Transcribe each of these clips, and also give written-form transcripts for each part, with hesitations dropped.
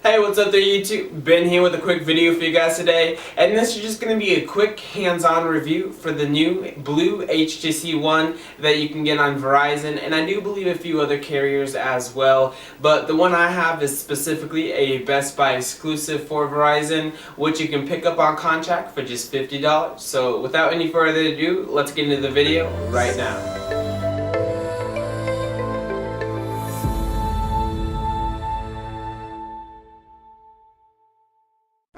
Hey, what's up there YouTube? Ben here with a quick video for you guys today, and this is just going to be a quick hands-on review for the new Blue HTC One that you can get on Verizon, and I do believe a few other carriers as well, but the one I have is specifically a Best Buy exclusive for Verizon, which you can pick up on contract for just $50. So without any further ado, let's get into the video right now.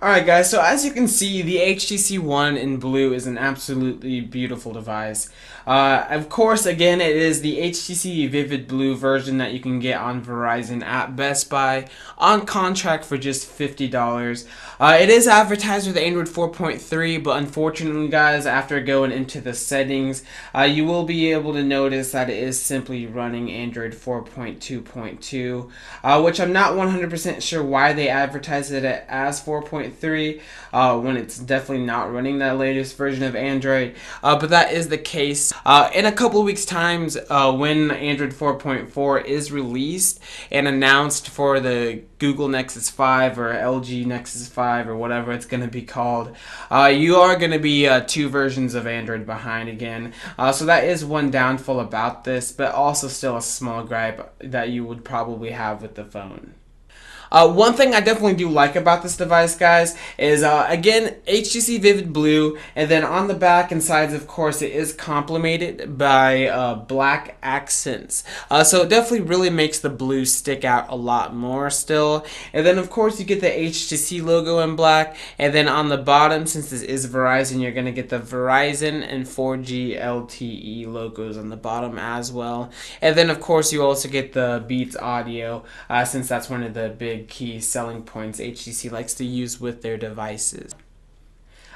Alright guys, so as you can see, the HTC One in blue is an absolutely beautiful device. Of course, again, it is the HTC Vivid Blue version that you can get on Verizon at Best Buy on contract for just $50. It is advertised with Android 4.3, but unfortunately guys, after going into the settings, you will be able to notice that it is simply running Android 4.2.2, which I'm not 100% sure why they advertise it as 4.3 when it's definitely not running that latest version of Android, but that is the case. In a couple of weeks times, when Android 4.4 is released and announced for the Google Nexus 5 or LG Nexus 5 or whatever it's going to be called, you are going to be two versions of Android behind again. So that is one downfall about this, but also still a small gripe that you would probably have with the phone. One thing I definitely do like about this device, guys, is again, HTC Vivid Blue, and then on the back and sides, of course, it is complemented by black accents. So it definitely really makes the blue stick out a lot more still. And then, of course, you get the HTC logo in black, and then on the bottom, since this is Verizon, you're going to get the Verizon and 4G LTE logos on the bottom as well. And then, of course, you also get the Beats audio, since that's one of the big key selling points HTC likes to use with their devices.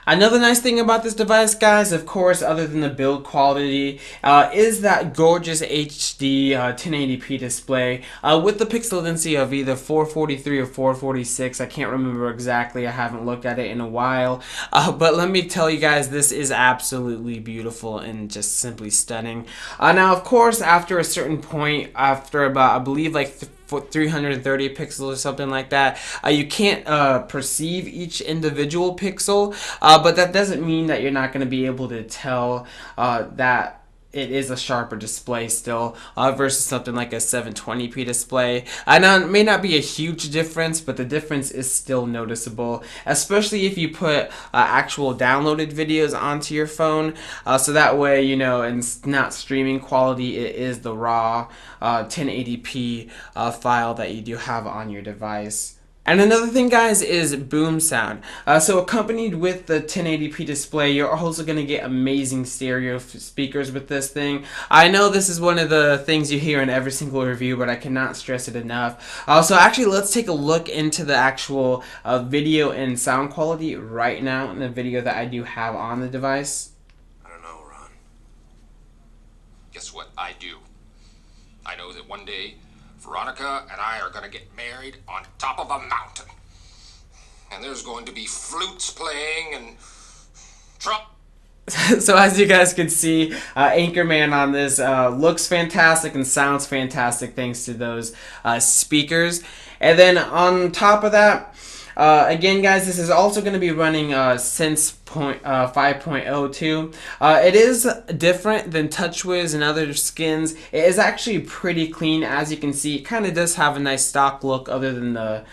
Another nice thing about this device, guys, of course, other than the build quality, is that gorgeous HD 1080p display with the pixel density of either 443 or 446. I can't remember exactly. I haven't looked at it in a while. But let me tell you guys, this is absolutely beautiful and just simply stunning. Now, of course, after a certain point, after about, I believe, like 330 pixels or something like that, you can't perceive each individual pixel, but that doesn't mean that you're not going to be able to tell that it is a sharper display still versus something like a 720p display. I know it may not be a huge difference, but the difference is still noticeable, especially if you put actual downloaded videos onto your phone, so that way, you know, and it's not streaming quality, it is the raw 1080p file that you do have on your device. And another thing, guys, is boom sound. So accompanied with the 1080p display, you're also going to get amazing stereo speakers with this thing. I know this is one of the things you hear in every single review, but I cannot stress it enough. So actually, let's take a look into the actual video and sound quality right now in the video that I do have on the device. I don't know, Ron. Guess what I do? I know that one day Veronica and I are going to get married on top of a mountain. And there's going to be flutes playing and Trump. So as you guys can see, Anchorman on this looks fantastic and sounds fantastic thanks to those speakers. And then on top of that, again, guys, this is also going to be running Sense 5.02. It is different than TouchWiz and other skins. It is actually pretty clean. As you can see, it kind of does have a nice stock look other than the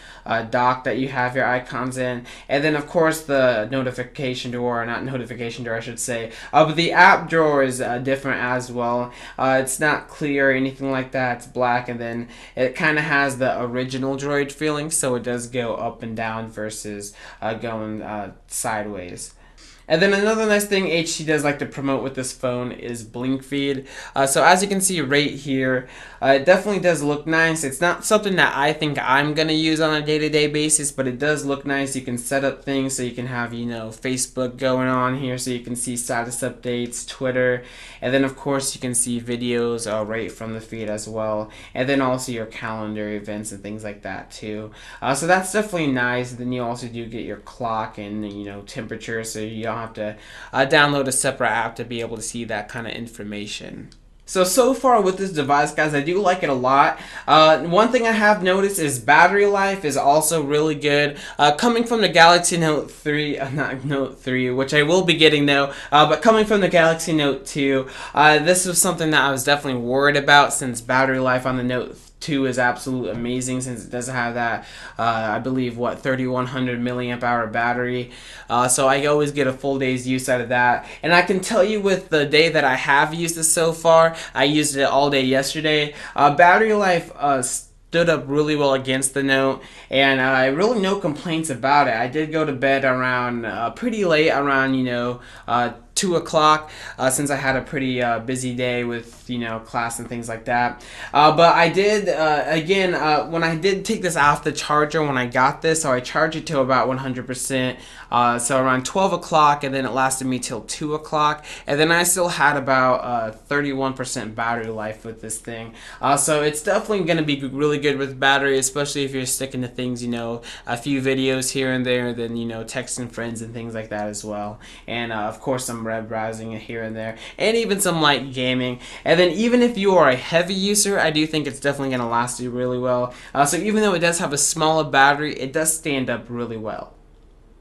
dock that you have your icons in. And then, of course, the notification drawer, or not notification drawer, I should say. But the app drawer is different as well. It's not clear or anything like that. It's black, and then it kind of has the original Droid feeling, so it does go up and down versus going sideways. And then another nice thing HTC does like to promote with this phone is Blink Feed. So as you can see right here, it definitely does look nice. It's not something that I think I'm going to use on a day-to-day basis, but it does look nice. You can set up things so you can have, you know, Facebook going on here so you can see status updates, Twitter, and then of course you can see videos right from the feed as well. And then also your calendar events and things like that too. So that's definitely nice. Then you also do get your clock and, you know, temperature, so you don't have to download a separate app to be able to see that kind of information. So far with this device, guys, I do like it a lot. One thing I have noticed is battery life is also really good. Coming from the Galaxy Note 3, not Note 3, which I will be getting though, but coming from the Galaxy Note 2, this was something that I was definitely worried about, since battery life on the Note 2 is absolutely amazing, since it doesn't have that, I believe, 3100 milliamp hour battery. So I always get a full day's use out of that. And I can tell you, with the day that I have used this so far, I used it all day yesterday. Battery life stood up really well against the Note, and really no complaints about it. I did go to bed around pretty late, around 2 o'clock, since I had a pretty busy day with class and things like that. But I did again, when I did take this off the charger when I got this, so I charged it to about 100%, so around 12 o'clock, and then it lasted me till 2 o'clock, and then I still had about 31% battery life with this thing. So it's definitely going to be really good with battery, especially if you're sticking to things, a few videos here and there, then texting friends and things like that as well, and of course some web browsing here and there, and even some light gaming. And then even if you are a heavy user, I do think it's definitely going to last you really well. So even though it does have a smaller battery, it does stand up really well.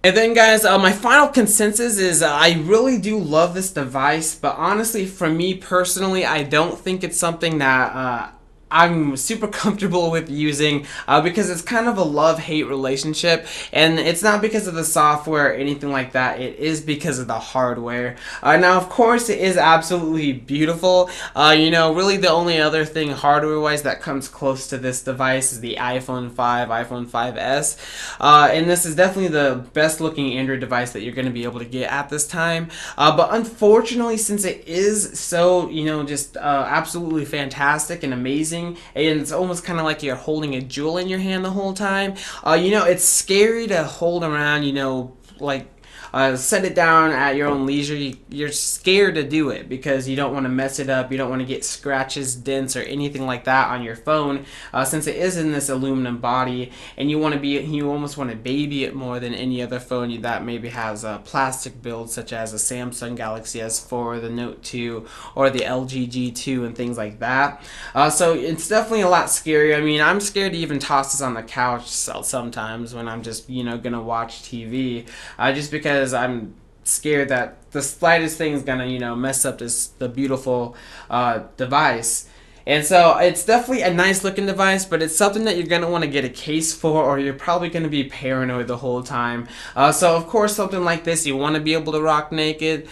And then, guys, my final consensus is I really do love this device, but honestly, for me personally, I don't think it's something that I'm super comfortable with using, because it's kind of a love-hate relationship, and it's not because of the software or anything like that. It is because of the hardware. Now, of course, it is absolutely beautiful. Really the only other thing hardware-wise that comes close to this device is the iPhone 5, iPhone 5S, and this is definitely the best-looking Android device that you're going to be able to get at this time. But unfortunately, since it is so, just absolutely fantastic and amazing, and it's almost kind of like you're holding a jewel in your hand the whole time. It's scary to hold around, like set it down at your own leisure. You're scared to do it because you don't want to mess it up. You don't want to get scratches, dents, or anything like that on your phone, since it is in this aluminum body, and you almost want to baby it more than any other phone that maybe has a plastic build, such as a Samsung Galaxy S4, the Note 2, or the LG G2, and things like that. So it's definitely a lot scarier. I mean, I'm scared to even toss this on the couch sometimes when I'm just gonna watch TV, just because I'm scared that the slightest thing is gonna mess up the beautiful device. And so it's definitely a nice looking device, but it's something that you're going to want to get a case for, or you're probably going to be paranoid the whole time. So of course, something like this you want to be able to rock naked,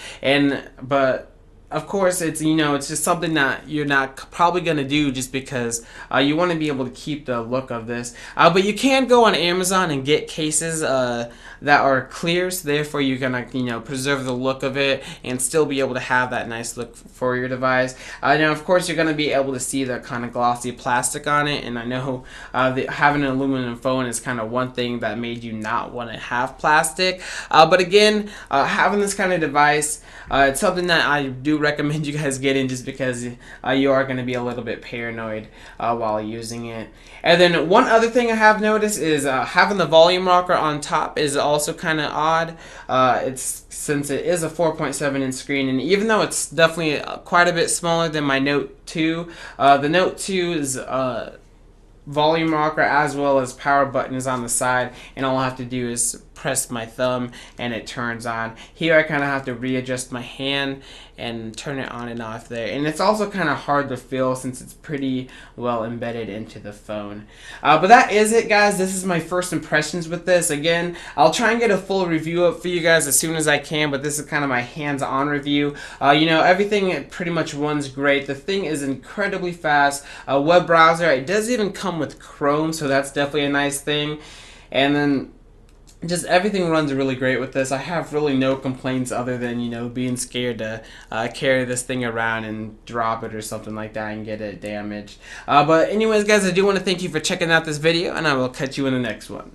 but of course, it's it's just something that you're not probably gonna do, just because you want to be able to keep the look of this. But you can go on Amazon and get cases that are clear, so therefore you're gonna preserve the look of it and still be able to have that nice look for your device. Now, of course, you're gonna be able to see the kind of glossy plastic on it, and I know having an aluminum phone is kind of one thing that made you not want to have plastic. But again, having this kind of device, it's something that I do recommend you guys get in, just because you are going to be a little bit paranoid while using it. And then one other thing I have noticed is having the volume rocker on top is also kind of odd. Since it is a 4.7 inch screen, and even though it's definitely quite a bit smaller than my Note 2, the Note 2's volume rocker as well as power button is on the side, and all I have to do is press my thumb and it turns on. Here I kind of have to readjust my hand and turn it on and off there, and it's also kind of hard to feel since it's pretty well embedded into the phone. But that is it, guys. This is my first impressions with this. Again, I'll try and get a full review up for you guys as soon as I can, but this is kind of my hands-on review. Everything pretty much runs great. The thing is incredibly fast. Web browser, it does even come with Chrome, so that's definitely a nice thing. And then just everything runs really great with this. I have really no complaints other than being scared to carry this thing around and drop it or something like that and get it damaged. But anyways, guys, I do want to thank you for checking out this video, and I will catch you in the next one.